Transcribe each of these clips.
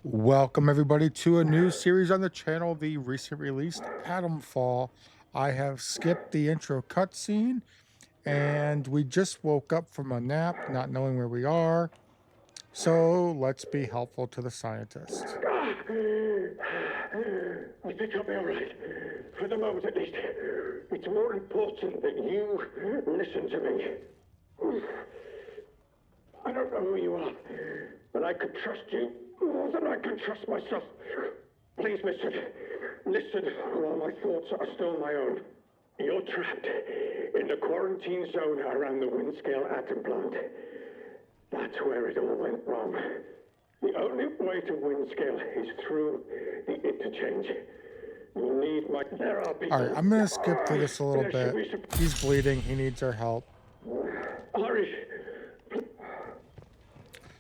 Welcome everybody to a new series on the channel, the recent released Atomfall. I have skipped the intro cutscene and we just woke up from a nap, not knowing where we are. So let's be helpful to the scientist. I think I'll be all right. For the moment, at least. It's more important that you listen to me. I don't know who you are, but I could trust you more than I can trust myself. Please listen. Listen while my thoughts are still my own. You're trapped in the quarantine zone around the Windscale atom plant. That's where it all went wrong. The only way to Windscale is through the interchange. You need my... There are people... All right, I'm going to skip through this a little bit. He's bleeding. He needs our help. Hurry.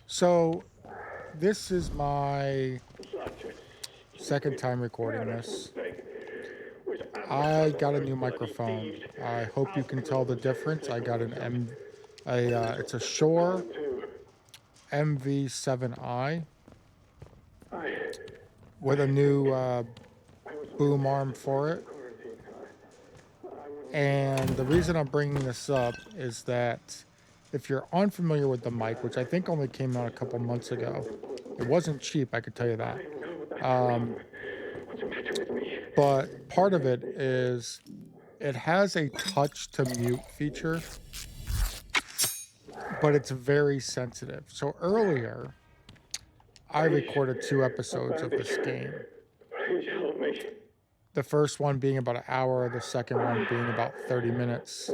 So this is my second time recording this. I got a new microphone. I hope you can tell the difference. I got it's a Shure MV7i with a new boom arm for it. And the reason I'm bringing this up is that if you're unfamiliar with the mic, which I think only came out a couple months ago, it wasn't cheap, I could tell you that. But part of it is it has a touch to mute feature, but it's very sensitive. So earlier, I recorded 2 episodes of this game. Please help me. The first one being about an hour, the second one being about 30 minutes.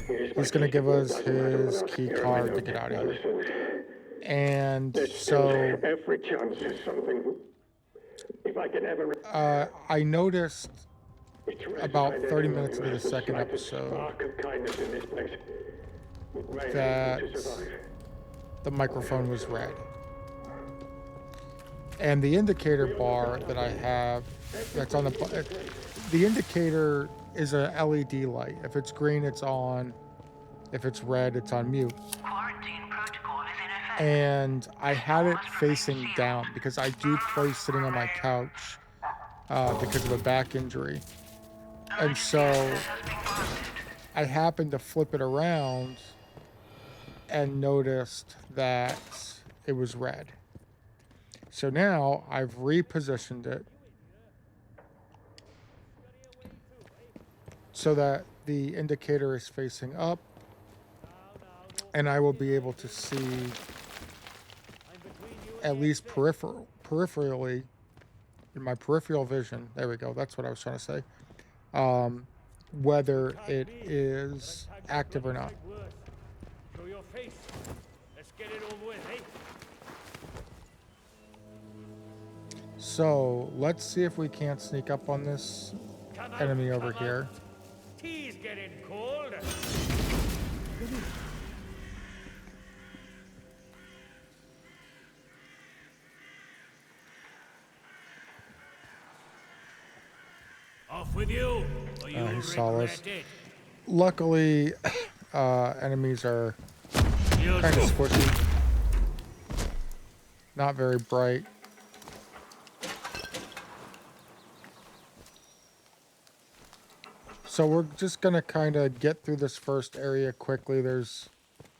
He's going to give us his key card to get out of here. And so every chance is something. If I can ever I noticed about 30 minutes into the second episode that the microphone was red. And the indicator bar that I have that's on the indicator is a LED light. If it's green, it's on. If it's red, it's on mute. Quarantine protocol is in effect. And I had it facing down because I do play sitting on my couch because of a back injury. And so I happened to flip it around and noticed that it was red. So now I've repositioned it so that the indicator is facing up, and I will be able to see at least peripherally in my peripheral vision. There we go. That's what I was trying to say. Whether it is active or not. Show your face. Let's get it over with, eh? So let's see if we can't sneak up on this enemy over here. Tea's getting cold. Off with you, or you'll He saw us. regret it. Luckily, enemies are kind of squishy. Not very bright. So we're just going to kind of get through this first area quickly. There's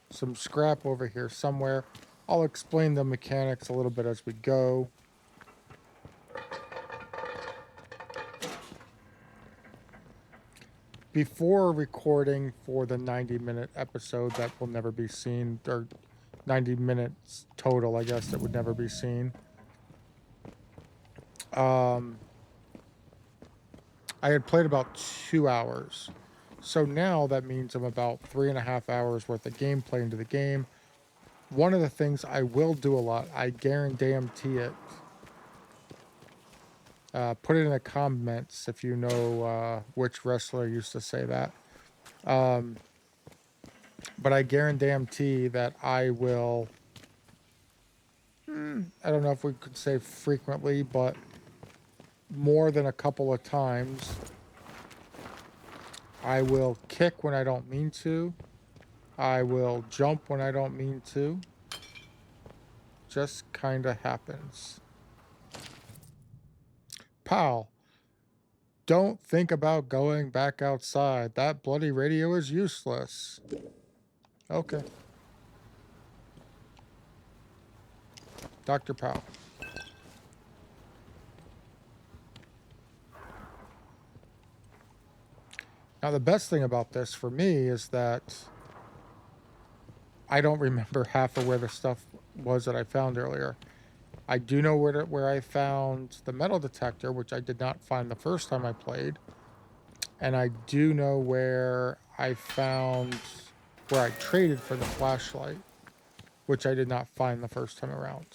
some scrap over here somewhere. I'll explain the mechanics a little bit as we go. Before recording for the 90-minute episode that will never be seen, or 90 minutes total, I guess, that would never be seen. I had played about 2 hours. So now that means I'm about 3.5 hours worth of gameplay into the game. One of the things I will do a lot, I guarantee it. Put it in the comments if you know which wrestler used to say that. But I guarantee that I will, I don't know if we could say frequently, but more than a couple of times, I will kick when I don't mean to. I will jump when I don't mean to. Just kind of happens. Pal, don't think about going back outside. That bloody radio is useless. Okay. Dr. Powell. Now, the best thing about this for me is that I don't remember half of where the stuff was that I found earlier. I do know where I found the metal detector, which I did not find the first time I played. And I do know where I traded for the flashlight, which I did not find the first time around.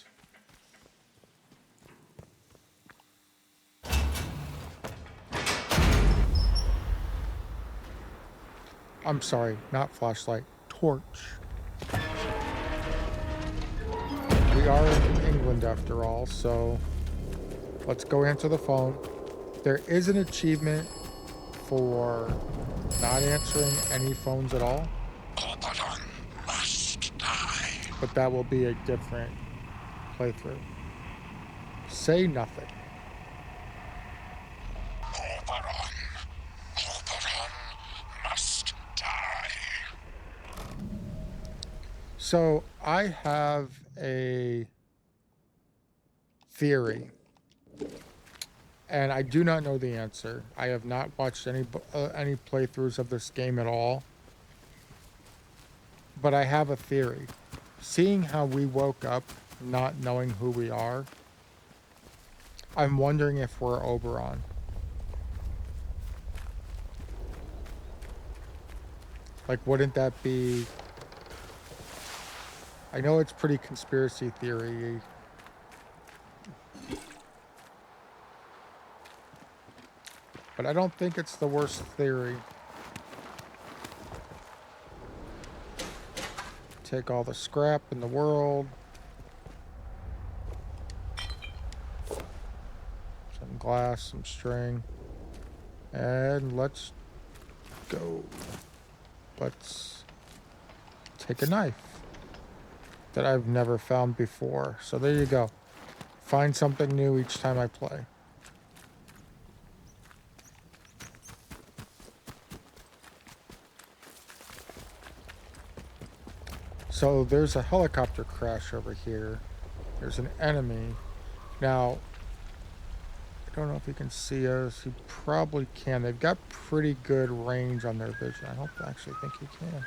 I'm sorry, not flashlight, torch. We are in England after all, so let's go answer the phone. There is an achievement for not answering any phones at all. Oberon must die. But that will be a different playthrough. Say nothing. Oberon must die. So I have a theory, and I do not know the answer. I have not watched any playthroughs of this game at all, but I have a theory. Seeing how we woke up not knowing who we are, I'm wondering if we're Oberon. Like, wouldn't that be... I know it's pretty conspiracy theory. But I don't think it's the worst theory. Take all the scrap in the world. Some glass, some string. And let's go. Let's take a knife that I've never found before. So there you go. Find something new each time I play. So there's a helicopter crash over here. There's an enemy. Now, I don't know if you can see us. You probably can. They've got pretty good range on their vision. I don't actually think you can.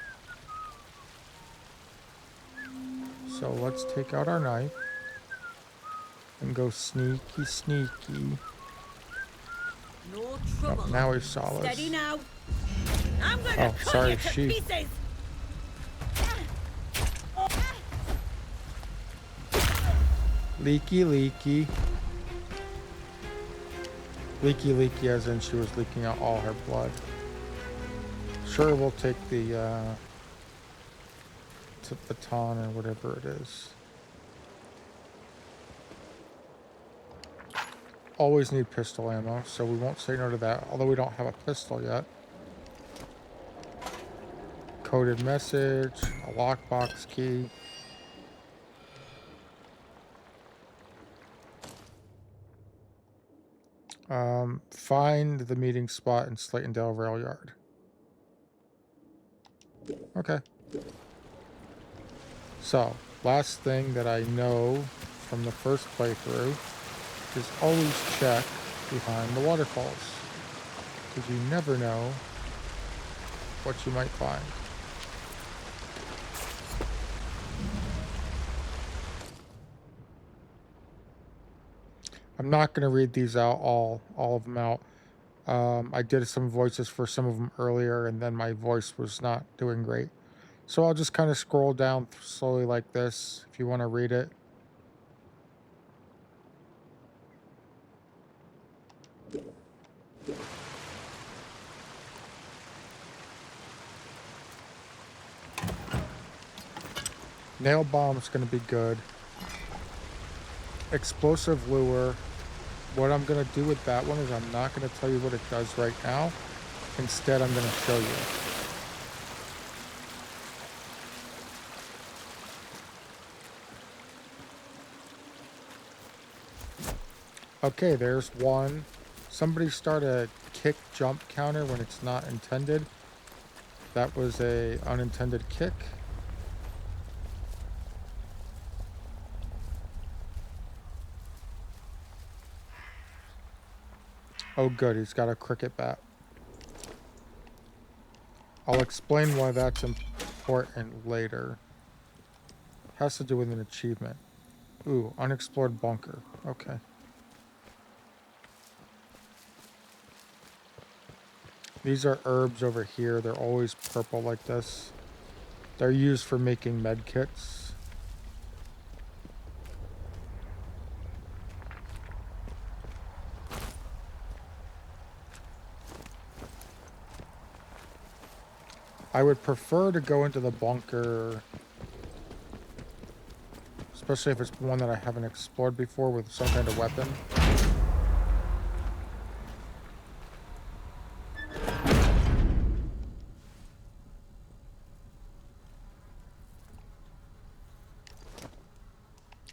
So let's take out our knife and go sneaky, sneaky. No trouble. Oh, now he saw us. Steady now. I'm gonna cut sorry, you to she. pieces. Leaky, leaky. Leaky, leaky, as in she was leaking out all her blood. Sure, we'll take the baton or whatever it is. Always need pistol ammo, so we won't say no to that, although we don't have a pistol yet. Coded message, a lockbox key. Find the meeting spot in Slaytondale Rail Yard. Okay. So, last thing that I know from the first playthrough is always check behind the waterfalls, because you never know what you might find. I'm not going to read these out, all of them out. I did some voices for some of them earlier, and then my voice was not doing great. So I'll just kind of scroll down slowly like this, if you want to read it. Nail bomb's going to be good. Explosive lure. What I'm going to do with that one is I'm not going to tell you what it does right now. Instead, I'm going to show you. Okay, there's one. somebody start a kick jump counter when it's not intended. That was a unintended kick. Oh good, he's got a cricket bat. I'll explain why that's important later. Has to do with an achievement. Ooh, unexplored bunker. Okay. These are herbs over here. They're always purple like this. They're used for making med kits. I would prefer to go into the bunker, especially if it's one that I haven't explored before with some kind of weapon.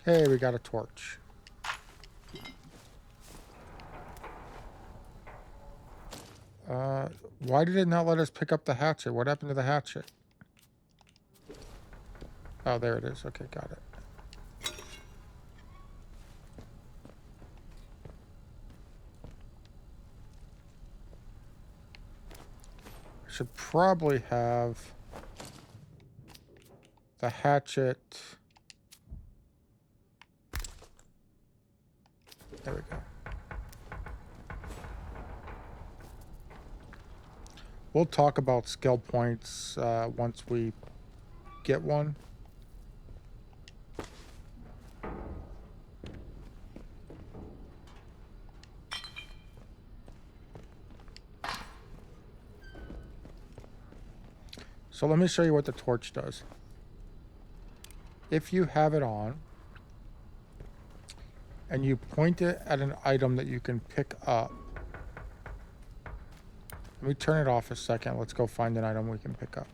Hey, we got a torch. Why did it not let us pick up the hatchet? What happened to the hatchet? Oh, there it is. Okay, got it. I should probably have the hatchet. There we go. We'll talk about skill points once we get one. So let me show you what the torch does. If you have it on and you point it at an item that you can pick up. Let me turn it off a second. Let's go find an item we can pick up.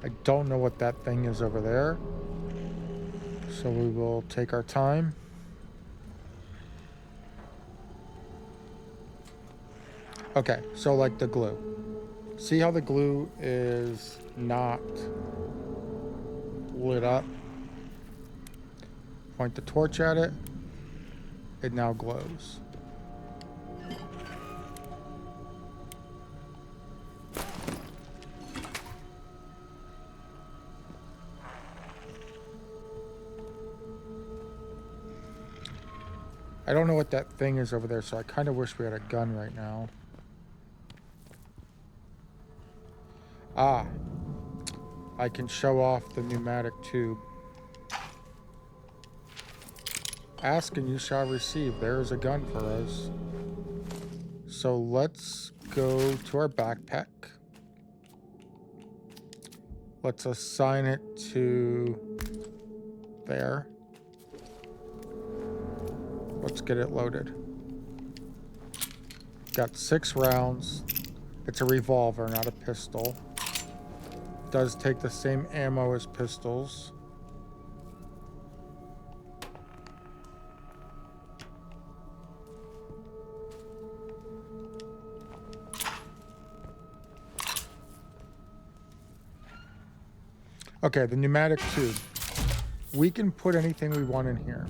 I don't know what that thing is over there, so we will take our time. Okay, so like the glue. See how the glue is not lit up? Point the torch at it. It now glows. I don't know what that thing is over there, so I kind of wish we had a gun right now. Ah, I can show off the pneumatic tube. Ask and you shall receive. There is a gun for us. So let's go to our backpack. Let's assign it to there. Let's get it loaded. Got 6 rounds. It's a revolver, not a pistol. Does take the same ammo as pistols. Okay, the pneumatic tube. We can put anything we want in here.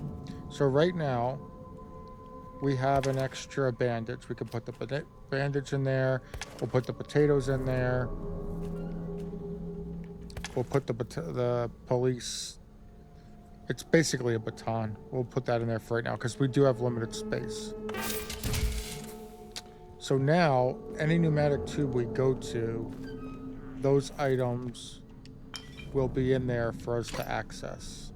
So right now, we have an extra bandage. We can put the bandage in there. We'll put the potatoes in there. We'll put the police. It's basically a baton. We'll put that in there for right now because we do have limited space. So now, any pneumatic tube we go to, those items will be in there for us to access.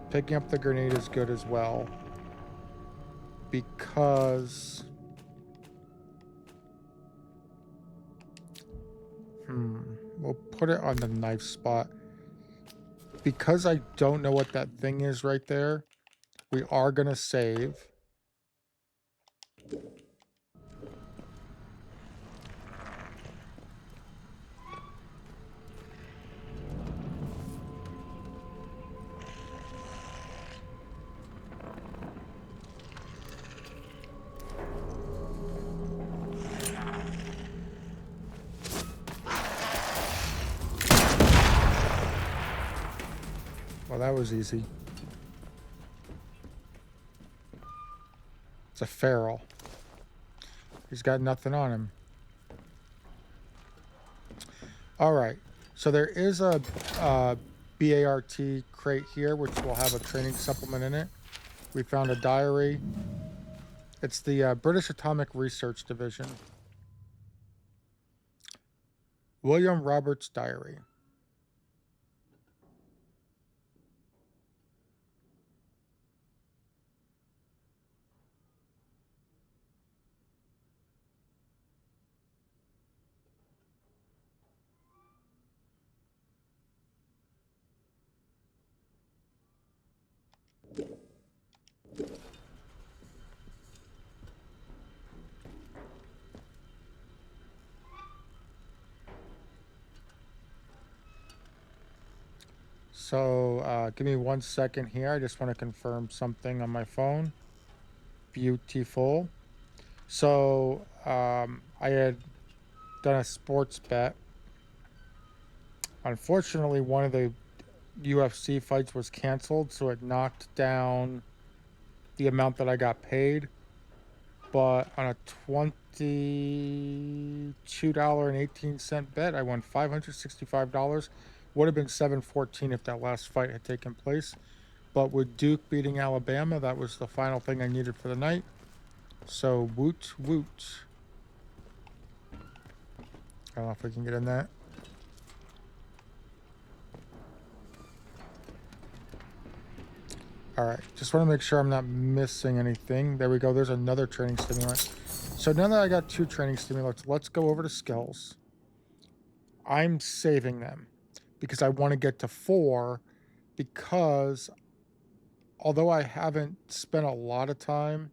Picking up the grenade is good as well, because we'll put it on the knife spot. Because I don't know what that thing is right there, we are gonna save. Well, that was easy. It's a feral. He's got nothing on him. All right. So there is a BART crate here, which will have a training supplement in it. We found a diary. It's the British Atomic Research Division. William Roberts' diary. So give me 1 second here. I just want to confirm something on my phone. Beautiful. So I had done a sports bet. Unfortunately, one of the UFC fights was canceled, so it knocked down the amount that I got paid. But on a $22.18 bet, I won $565. Would have been $714 if that last fight had taken place. But with Duke beating Alabama, that was the final thing I needed for the night. So woot woot. I don't know if we can get in that. All right, just want to make sure I'm not missing anything. There we go. There's another training stimulant. So now that I got 2 training stimulants, let's go over to skills. I'm saving them because I want to get to 4, because although I haven't spent a lot of time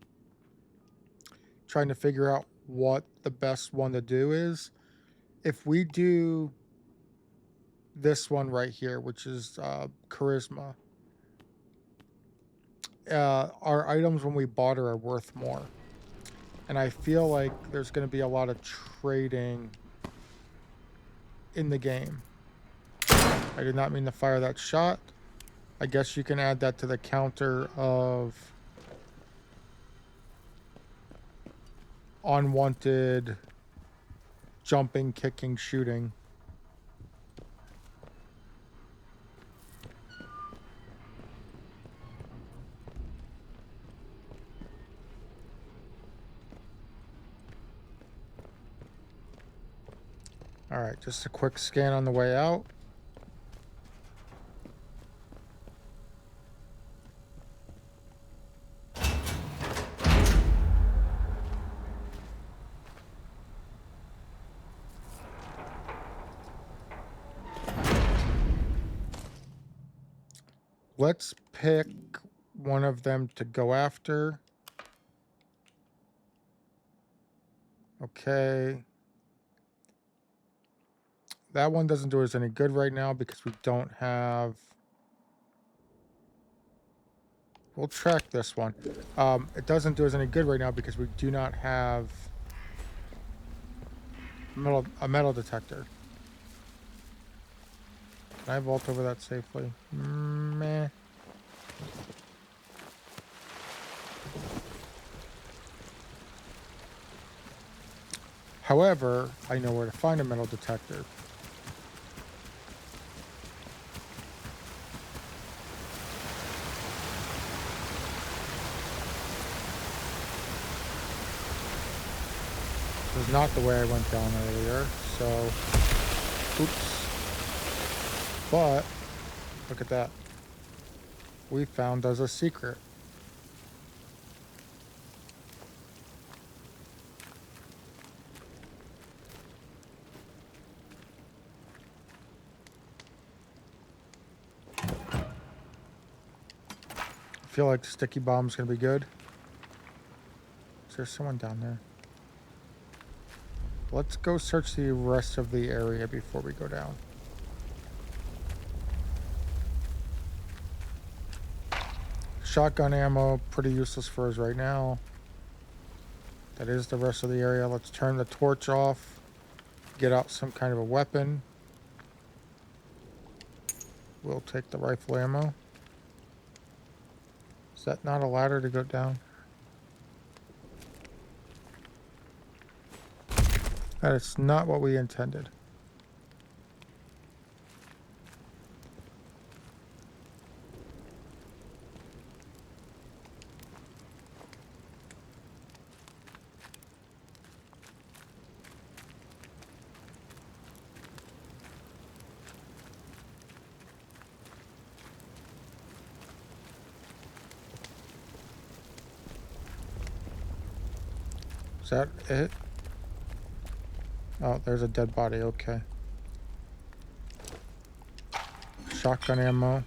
trying to figure out what the best one to do is, if we do this one right here, which is charisma, our items when we barter are worth more. And I feel like there's going to be a lot of trading in the game. I did not mean to fire that shot. I guess you can add that to the counter of unwanted jumping, kicking, shooting. All right, just a quick scan on the way out. Let's pick one of them to go after. Okay. That one doesn't do us any good right now because we don't have... We'll track this one. It doesn't do us any good right now because we do not have a metal detector. Can I vault over that safely? Meh. However, I know where to find a metal detector. This is not the way I went down earlier, so... Oops. But, look at that. We found us a secret. I feel like sticky bomb's gonna be good. Is there someone down there? Let's go search the rest of the area before we go down. Shotgun ammo, pretty useless for us right now. That is the rest of the area. Let's turn the torch off. Get out some kind of a weapon. We'll take the rifle ammo. that not a ladder to go down? That is not what we intended. Is that it? Oh, there's a dead body. Okay. Shotgun ammo.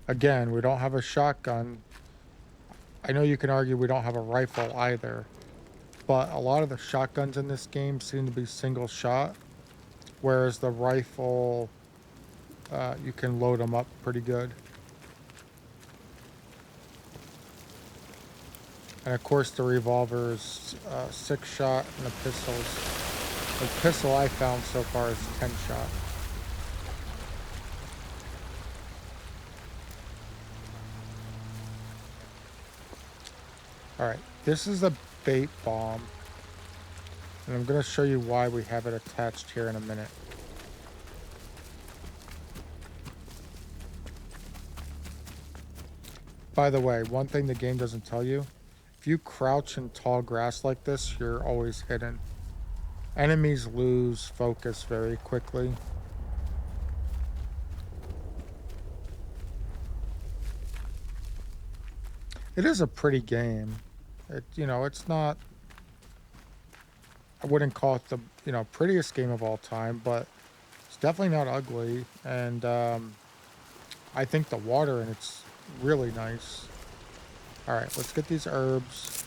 Again, we don't have a shotgun. I know you can argue we don't have a rifle either, but a lot of the shotguns in this game seem to be single shot, whereas the rifle, you can load them up pretty good. And of course the revolver is 6 shot, and the pistol I found so far is 10 shot. Alright, this is a bait bomb, and I'm going to show you why we have it attached here in a minute. By the way, one thing the game doesn't tell you, if you crouch in tall grass like this, you're always hidden. Enemies lose focus very quickly. It is a pretty game. You know, it's not, I wouldn't call it the, you know, prettiest game of all time, but it's definitely not ugly. And I think the water in it's really nice. All right, let's get these herbs.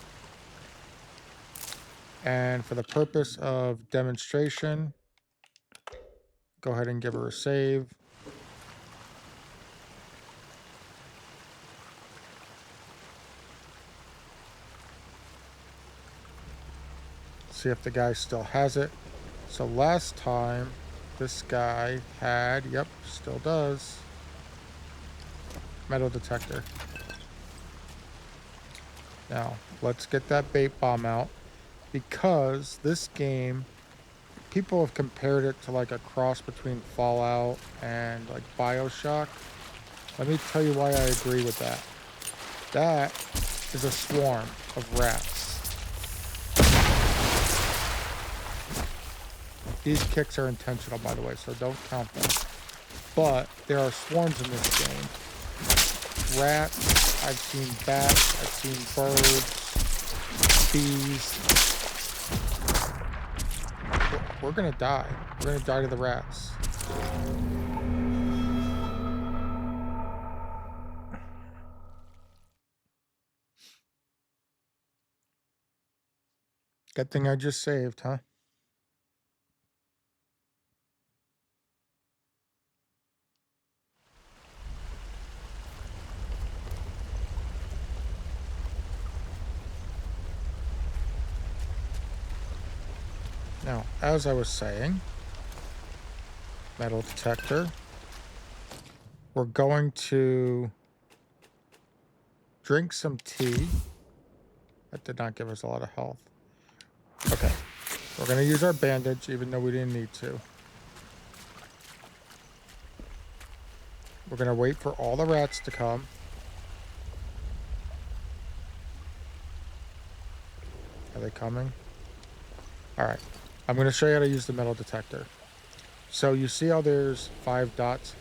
And for the purpose of demonstration, go ahead and give her a save. See if the guy still has it. So last time, this guy had, yep, still does, metal detector. Now, let's get that bait bomb out, because this game, people have compared it to like a cross between Fallout and like BioShock. Let me tell you why I agree with that. That is a swarm of rats. These kicks are intentional, by the way, so don't count them. But there are swarms in this game. Rats, I've seen bats, I've seen birds, bees. We're gonna die. We're gonna die to the rats. Good thing I just saved, huh? Now, as I was saying, metal detector. We're going to drink some tea. That did not give us a lot of health. Okay. We're going to use our bandage, even though we didn't need to. We're going to wait for all the rats to come. Are they coming? All right. I'm going to show you how to use the metal detector. So you see how there's 5 dots?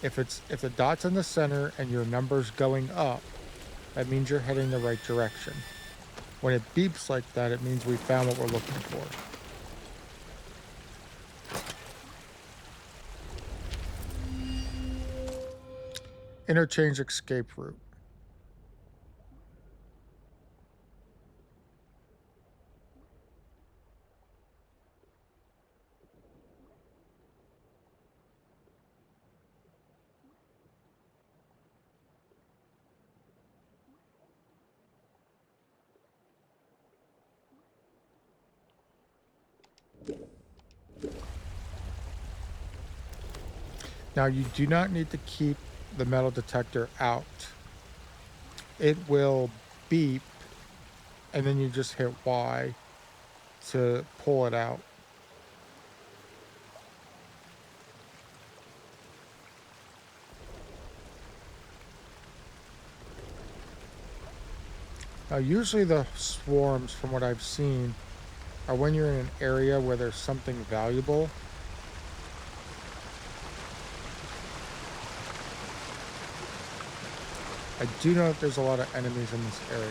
If the dot's in the center and your number's going up, that means you're heading the right direction. When it beeps like that, it means we found what we're looking for. Interchange escape route. Now, you do not need to keep the metal detector out. it will beep, and then you just hit Y to pull it out. Now, usually the swarms, from what I've seen, are when you're in an area where there's something valuable. I do know that there's a lot of enemies in this area.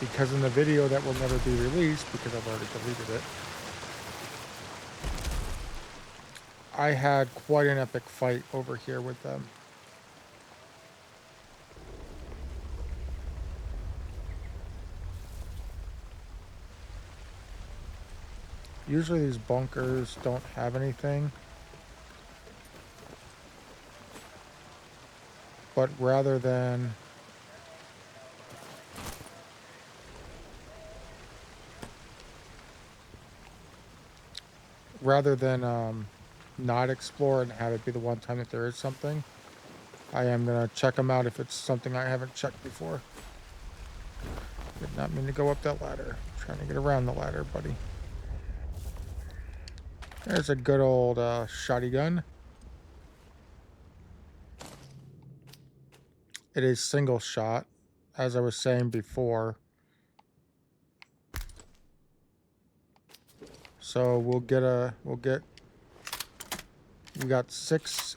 Because in the video that will never be released, because I've already deleted it, I had quite an epic fight over here with them. Usually these bunkers don't have anything. But rather than not explore and have it be the one time that there is something, I am going to check them out if it's something I haven't checked before. Did not mean to go up that ladder. I'm trying to get around the ladder, buddy. There's a good old shotty gun. It is single shot, as I was saying before. So we got 6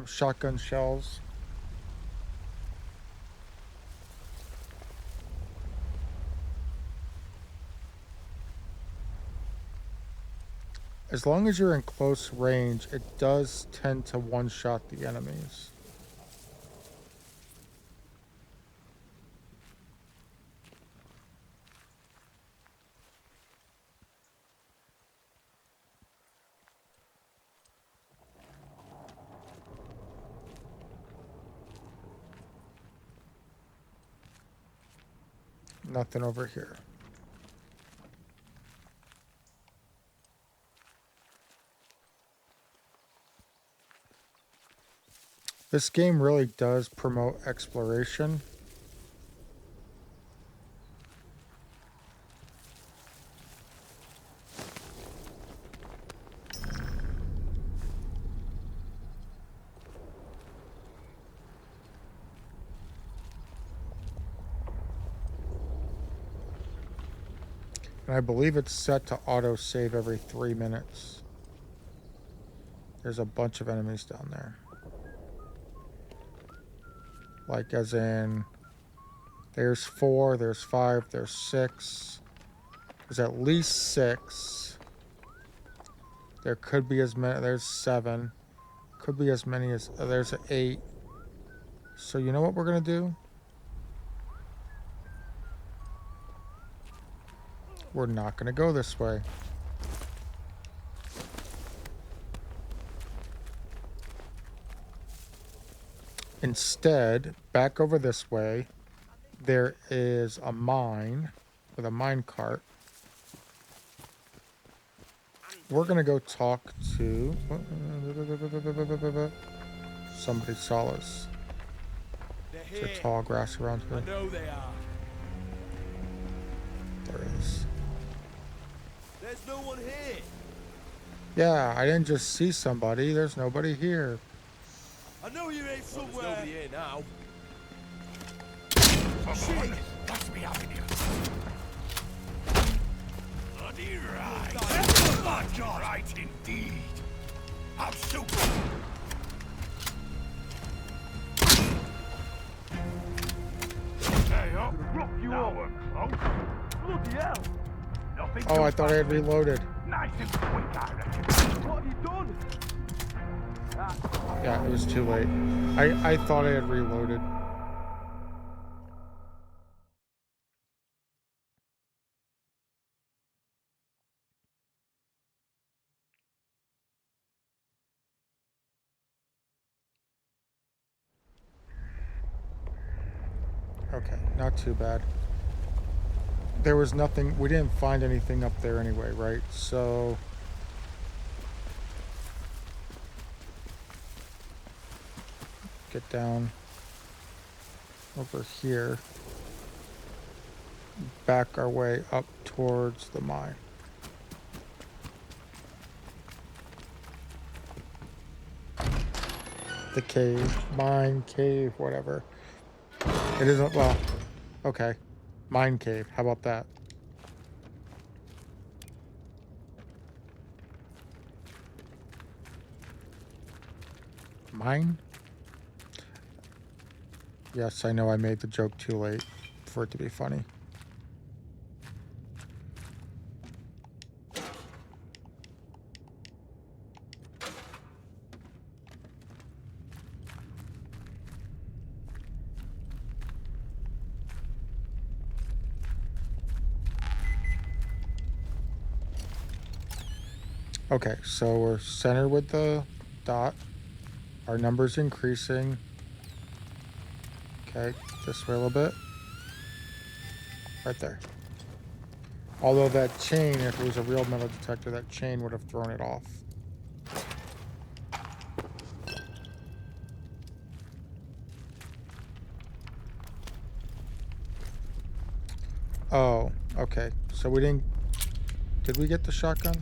shotgun shells. As long as you're in close range, it does tend to one-shot the enemies. Nothing over here. This game really does promote exploration. And I believe it's set to auto-save every 3 minutes. There's a bunch of enemies down there. Like as in, there's 4, there's 5, there's 6. There's at least 6. There could be as many, there's 7. Could be as many as, there's 8. So you know what we're gonna do? We're not gonna go this way. Instead, back over this way, there is a mine with a mine cart. We're gonna go talk to somebody saw us. There's a tall grass around here. I know they are. There is. There's no one here. Yeah, I didn't just see somebody. There's nobody here. I know you're here somewhere. There's nobody here now. Shit! That's me having you. Bloody right. Bloody right indeed. I'm super. Hey, up. Rock you over, close. Bloody hell. Nothing. Oh, I thought I had reloaded. Nice and quick, I reckon. What have you done? Yeah, it was too late. I thought I had reloaded. Okay, not too bad. There was nothing, we didn't find anything up there anyway, right? So get down over here. Back our way up towards the mine. The cave, mine, cave, whatever. It isn't, well, okay. Mine cave, how about that? Mine? Yes, I know I made the joke too late for it to be funny. Okay, so we're centered with the dot. Our number's increasing. Okay, this way a little bit. Right there. Although that chain, if it was a real metal detector, that chain would have thrown it off. Oh, okay. So we didn't... Did we get the shotgun?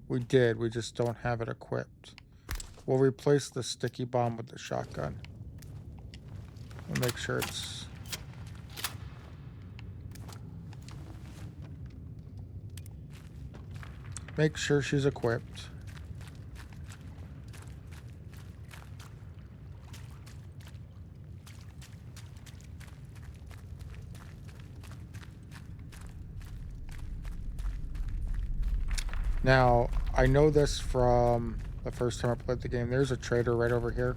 We did. We just don't have it equipped. We'll replace the sticky bomb with the shotgun. We'll make sure it's... Make sure she's equipped. Now, I know this from the first time I played the game. There's a trader right over here.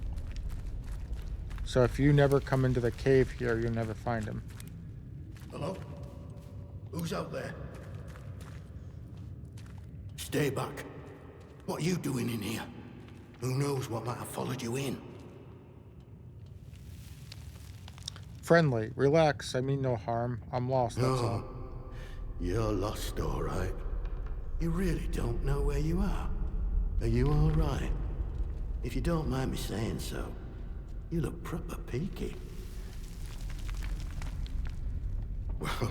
So if you never come into the cave here, you'll never find him. Hello? Who's out there? Stay back. What are you doing in here? Who knows what might have followed you in? Friendly. Relax. I mean no harm. I'm lost, that's all. You're lost, all right. You really don't know where you are. Are you all right? If you don't mind me saying so, you look proper peaky. Well,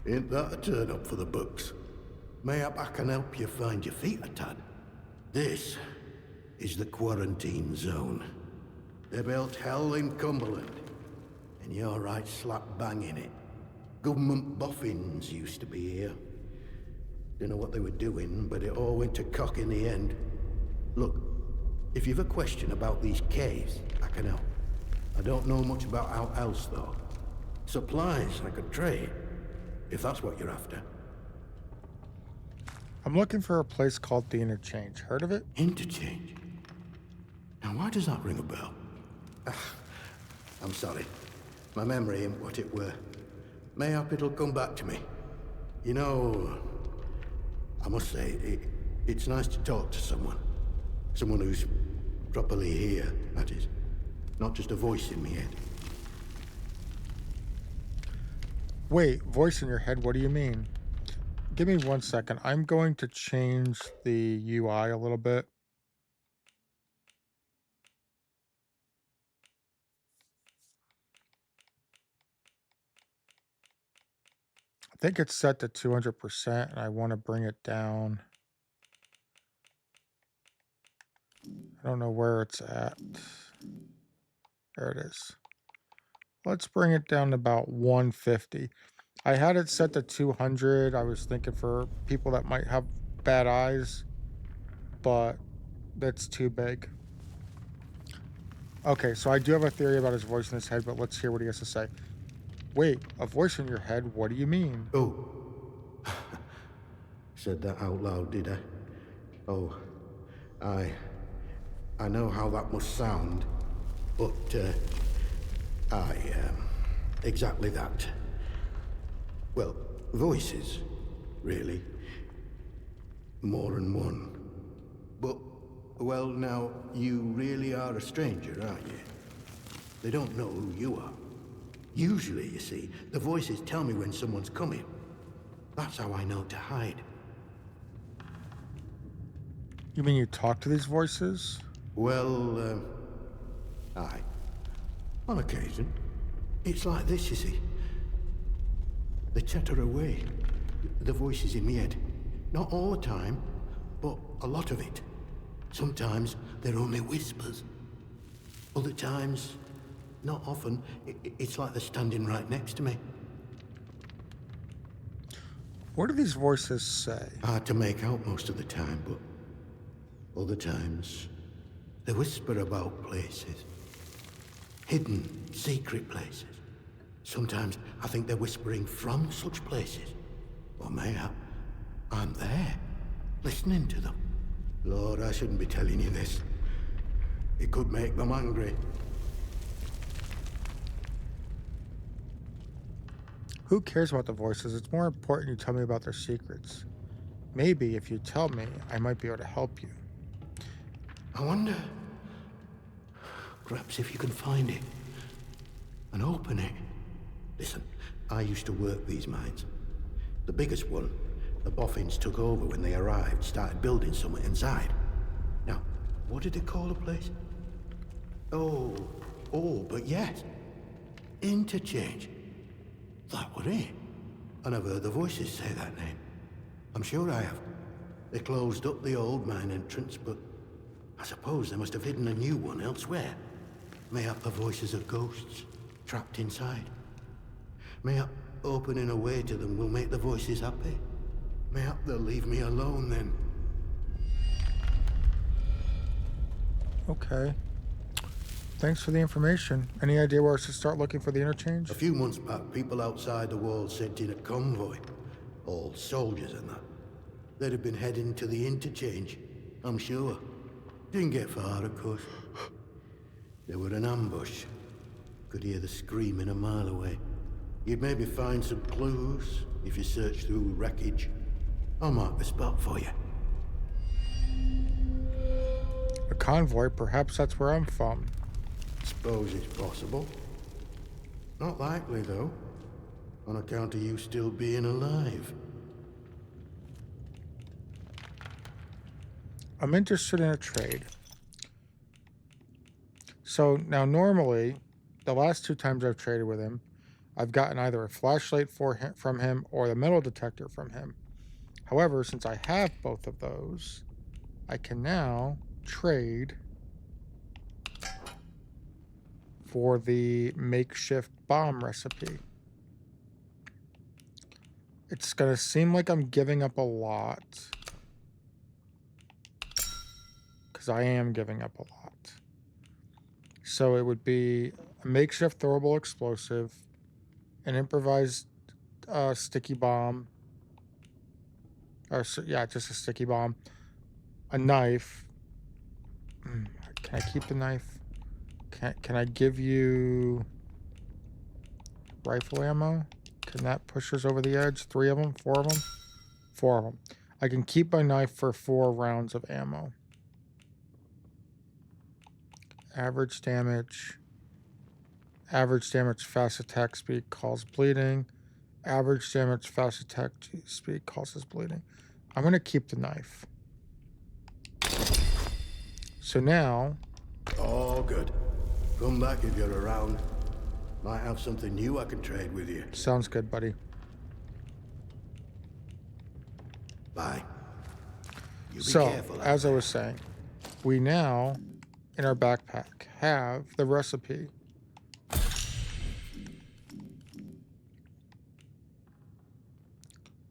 ain't that a turn up for the books? Mayhap I can help you find your feet a tad. This is the quarantine zone. They built hell in Cumberland, and you're right slap bang in it. Government boffins used to be here. Don't know what they were doing, but it all went to cock in the end. Look, if you've a question about these caves, I can help. I don't know much about how else, though. Supplies I could trade, if that's what you're after. I'm looking for a place called the Interchange. Heard of it? Interchange? Now, why does that ring a bell? I'm sorry. My memory ain't what it were. Mayhap it'll come back to me. You know, I must say, it's nice to talk to someone. Someone who's properly here, that is. Not just a voice in my head. Wait, voice in your head, what do you mean? Give me 1 second. I'm going to change the UI a little bit. I think it's set to 200% and I want to bring it down. I don't know where it's at. There it is. Let's bring it down to about 150. I had it set to 200. I was thinking for people that might have bad eyes, but that's too big. Okay, so I do have a theory about his voice in his head, but let's hear what he has to say. Wait, a voice in your head? What do you mean? Oh. Said that out loud, did I? Oh, I know how that must sound, but, exactly that. Well, voices, really. More than one. But, well, now, you really are a stranger, aren't you? They don't know who you are. Usually, you see, the voices tell me when someone's coming. That's how I know to hide. You mean you talk to these voices? Well, aye. On occasion. It's like this, you see. They chatter away. The voices in my head. Not all the time, but a lot of it. Sometimes they're only whispers. Other times, not often, it's like they're standing right next to me. What do these voices say? Hard to make out most of the time, but other times, they whisper about places. Hidden, secret places. Sometimes I think they're whispering from such places. Or mayhap I'm there, listening to them. Lord, I shouldn't be telling you this. It could make them angry. Who cares about the voices? It's more important you tell me about their secrets. Maybe if you tell me, I might be able to help you. I wonder... perhaps if you can find it and open it. Listen, I used to work these mines. The biggest one, the boffins took over when they arrived, started building something inside. Now, what did they call the place? Oh, but yes. Interchange. That was it. And I've heard the voices say that name. I'm sure I have. They closed up the old mine entrance, but I suppose they must have hidden a new one elsewhere. Mayhap the voices of ghosts, trapped inside. Mayhap opening a way to them will make the voices happy. Mayhap they'll leave me alone then. Okay. Thanks for the information. Any idea where I should start looking for the interchange? A few months back, people outside the walls sent in a convoy. All soldiers and that. They'd have been heading to the interchange, I'm sure. Didn't get far, of course. They were an ambush. Could hear the screaming a mile away. You'd maybe find some clues if you search through wreckage. I'll mark the spot for you. A convoy? Perhaps that's where I'm from. Suppose it's possible. Not likely, though. On account of you still being alive. I'm interested in a trade. So now normally, the last 2 times I've traded with him, I've gotten either a flashlight from him or the metal detector from him. However, since I have both of those, I can now trade for the makeshift bomb recipe. It's gonna seem like I'm giving up a lot, because I am giving up a lot. So it would be a makeshift throwable explosive, an improvised sticky bomb, or yeah, just a sticky bomb, a knife. Can I keep the knife? Can I give you rifle ammo? Can that push us over the edge? 3 of them? 4 of them? 4 of them. I can keep my knife for 4 rounds of ammo. Average damage. Average damage, fast attack speed, causes bleeding. Average damage, fast attack speed, causes bleeding. I'm going to keep the knife. So now... All good. Come back if you're around. Might have something new I can trade with you. Sounds good, buddy. Bye. You be So, careful as I out was saying, we now, in our backpack, have the recipe.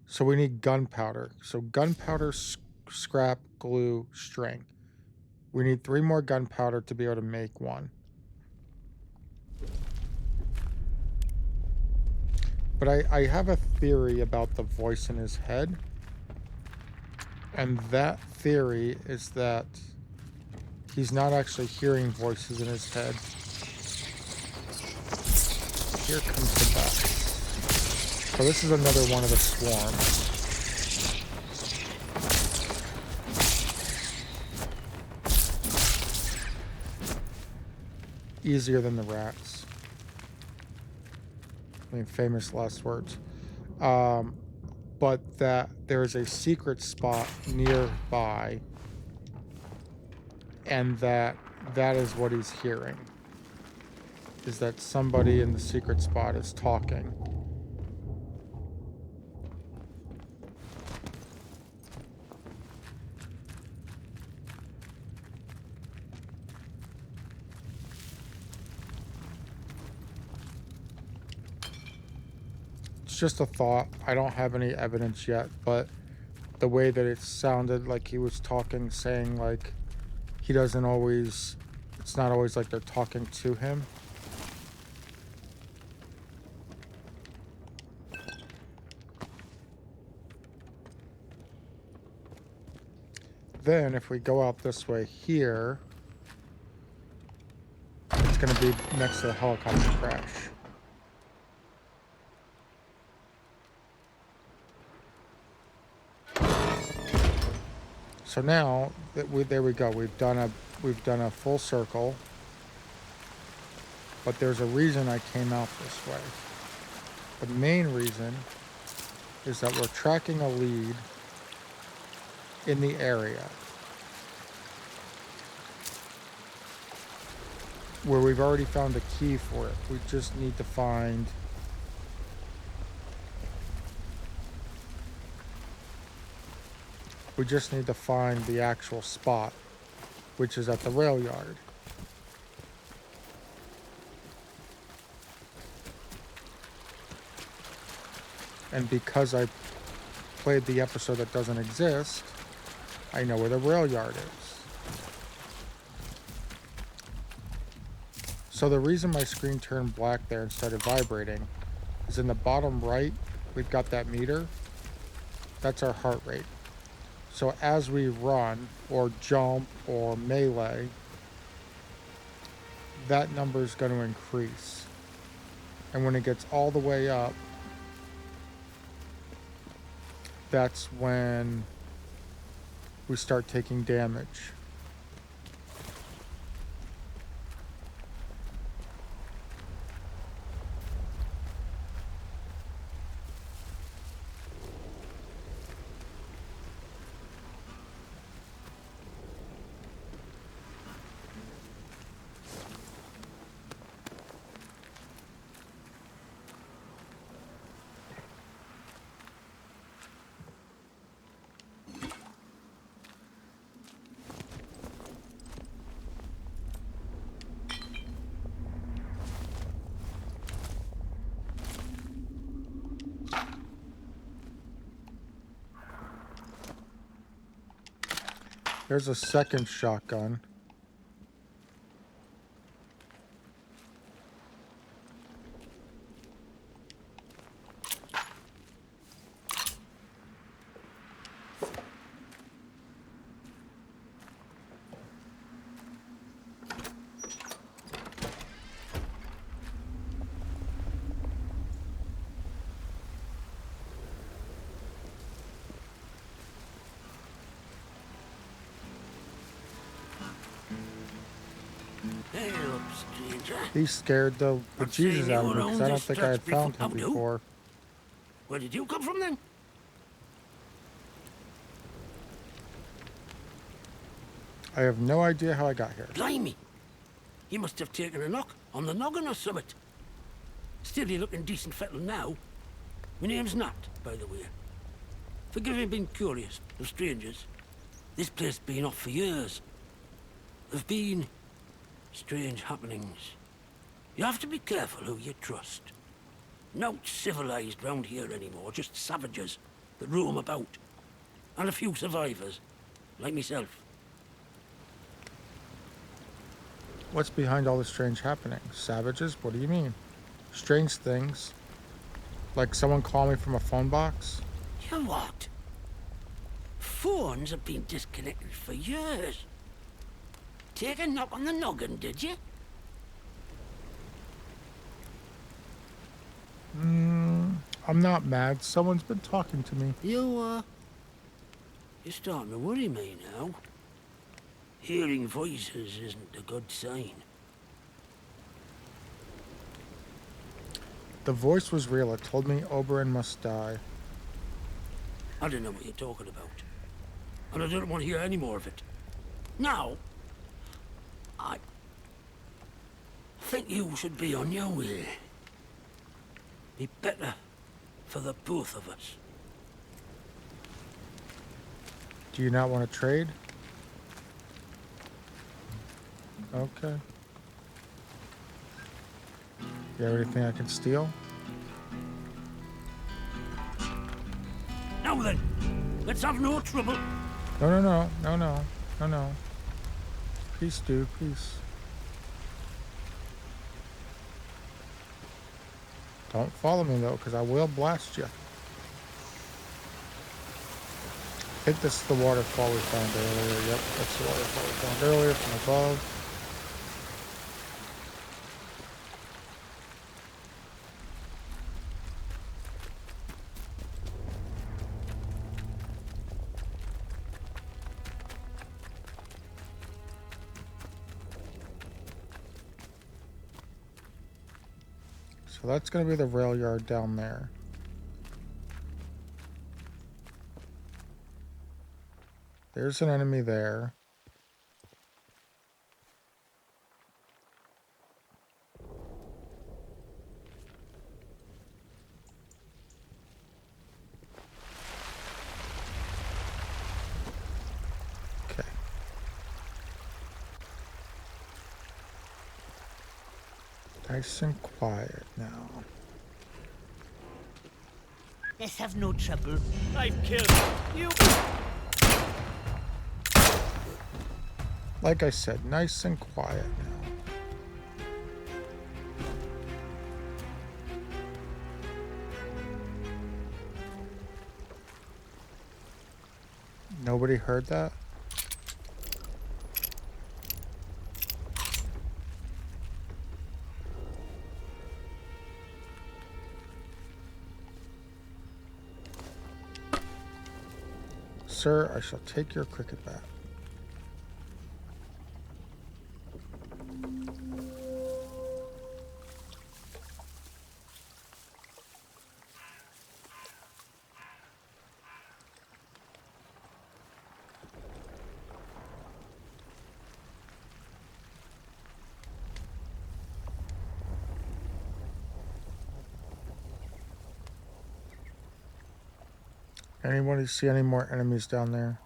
So we need gunpowder. So gunpowder, scrap, glue, string. We need 3 more gunpowder to be able to make 1. But I have a theory about the voice in his head. And that theory is that he's not actually hearing voices in his head. Here comes the bus. So this is another one of the swarm. Easier than the rats. I mean, famous last words. But that there's a secret spot nearby and that is what he's hearing. Is that somebody in the secret spot is talking. It's just a thought. I don't have any evidence yet, but the way that it sounded like he was talking, saying like he doesn't always, it's not always like they're talking to him. Then if we go out this way here, it's going to be next to the helicopter crash. So now there we go. We've done a full circle. But there's a reason I came out this way. The main reason is that we're tracking a lead in the area where we've already found a key for it. We just need to find the actual spot, which is at the rail yard. And because I played the episode that doesn't exist, I know where the rail yard is. So the reason my screen turned black there and started vibrating is in the bottom right, we've got that meter. That's our heart rate. So as we run or jump or melee, that number is going to increase. And when it gets all the way up, that's when we start taking damage. There's a second shotgun. Hey, look, stranger. He scared the Jesus out of me because I don't think I had found him before. Where did you come from then? I have no idea how I got here. Blimey. You must have taken a knock on the noggin or something. Still, you're looking decent fettle now. My name's Nat, by the way. Forgive me being curious of strangers. This place has been off for years. There've been strange happenings. You have to be careful who you trust. Not civilized round here anymore, just savages that roam about. And a few survivors, like myself. What's behind all the strange happenings? Savages? What do you mean? Strange things? Like someone calling me from a phone box? You what? Phones have been disconnected for years. Take a knock on the noggin, did you? I'm not mad. Someone's been talking to me. You're starting to worry me now. Hearing voices isn't a good sign. The voice was real. It told me Oberyn must die. I don't know what you're talking about. And I don't want to hear any more of it. Now, think you should be on your way. Be better for the both of us. Do you not want to trade? Okay. You have anything I can steal? Now then, let's have no trouble. No. Peace, dude, peace. Don't follow me, though, because I will blast you. I think this is the waterfall we found earlier. Yep, that's the waterfall we found earlier from above. So that's going to be the rail yard down there. There's an enemy there. Okay. Nice and quiet now. Let's have no trouble. I've killed you. Like I said, nice and quiet now. Nobody heard that? Sir, I shall take your cricket bat. Anybody see any more enemies down there?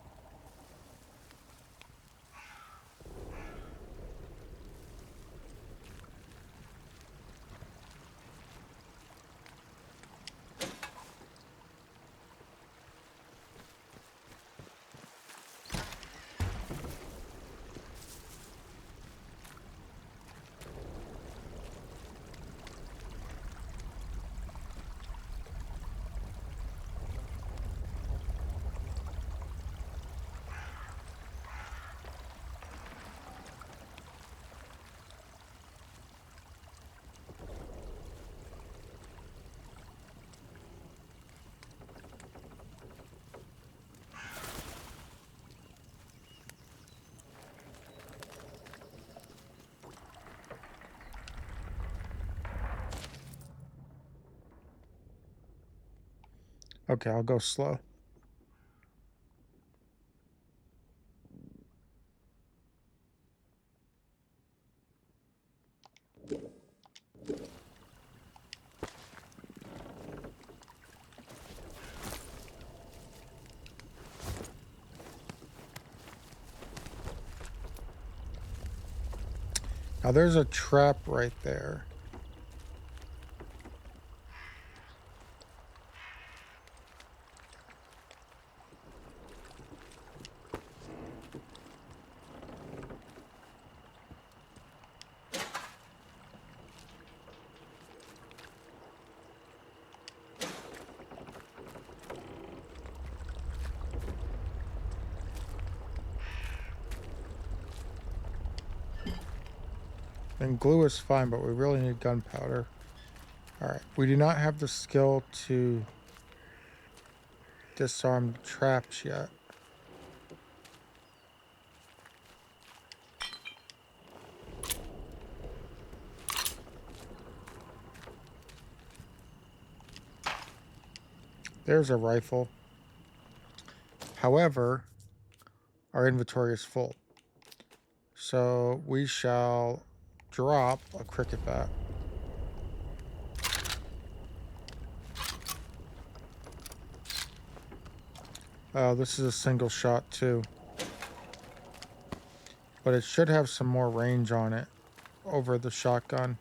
Okay, I'll go slow. Now there's a trap right there. And glue is fine, but we really need gunpowder. Alright, we do not have the skill to disarm the traps yet. There's a rifle. However, our inventory is full. So we shall drop a cricket bat. This is a single shot too. But it should have some more range on it over the shotgun.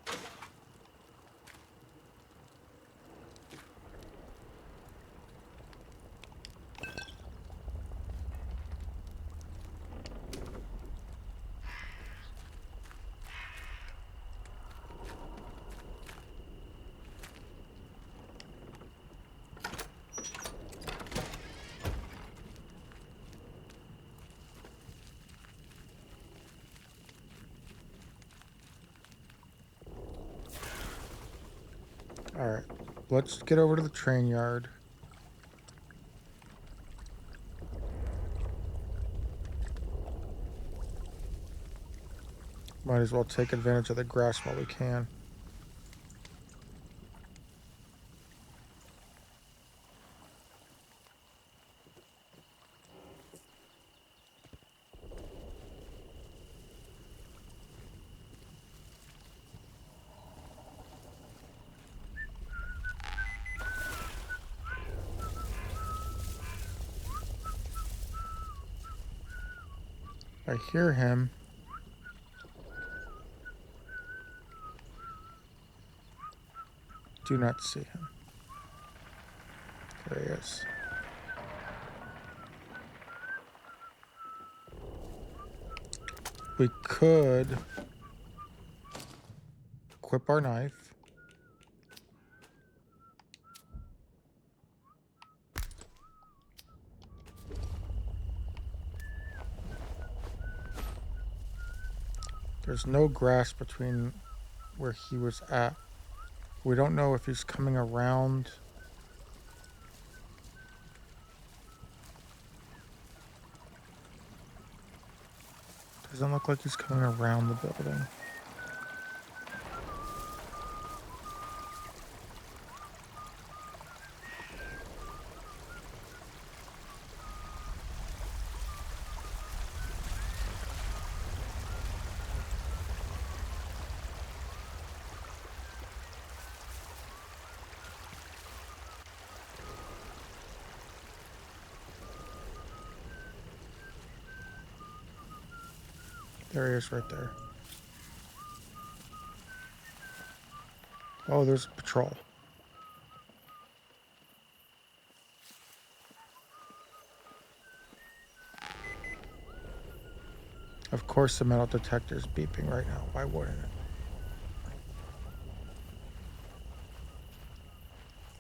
Alright, let's get over to the train yard. Might as well take advantage of the grass while we can. I hear him. Do not see him. There he is. We could equip our knife. There's no grass between where he was at. We don't know if he's coming around. Doesn't look like he's coming around the building. There he is right there. Oh, there's a patrol. Of course the metal detector is beeping right now. Why wouldn't it?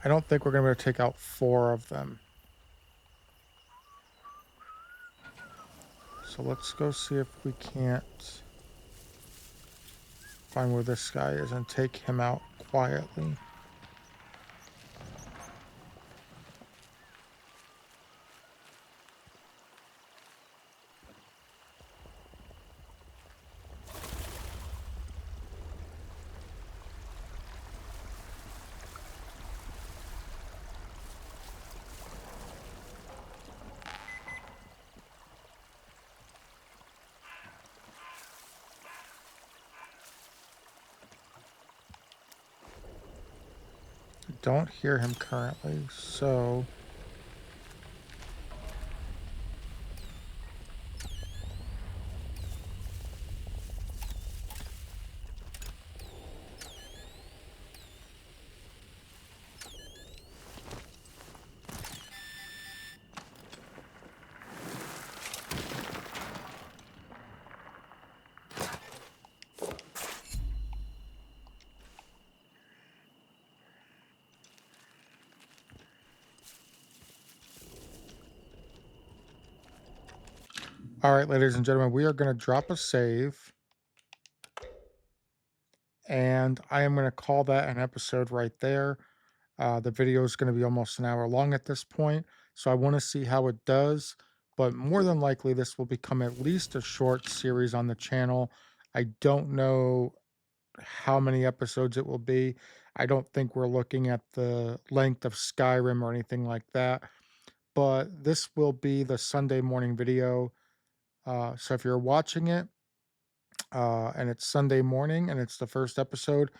I don't think we're going to be able to take out 4 of them. So let's go see if we can't find where this guy is and take him out quietly. Don't hear him currently, so all right, ladies and gentlemen, we are going to drop a save. And I am going to call that an episode right there. The video is going to be almost an hour long at this point. So I want to see how it does. But more than likely, this will become at least a short series on the channel. I don't know how many episodes it will be. I don't think we're looking at the length of Skyrim or anything like that. But this will be the Sunday morning video. So if you're watching it, and it's Sunday morning, and it's the first episode.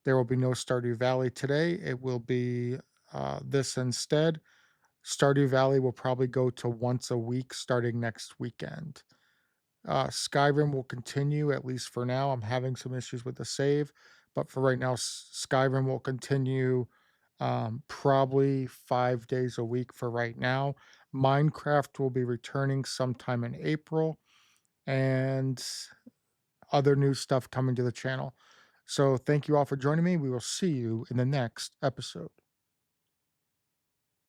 There will be no Stardew Valley today. It will be this instead. Stardew Valley will probably go to once a week starting next weekend. Skyrim will continue, at least for now. I'm having some issues with the save, but for right now, Skyrim will continue probably 5 days a week for right now. Minecraft will be returning sometime in April, and other new stuff coming to the channel. So thank you all for joining me. We will see you in the next episode.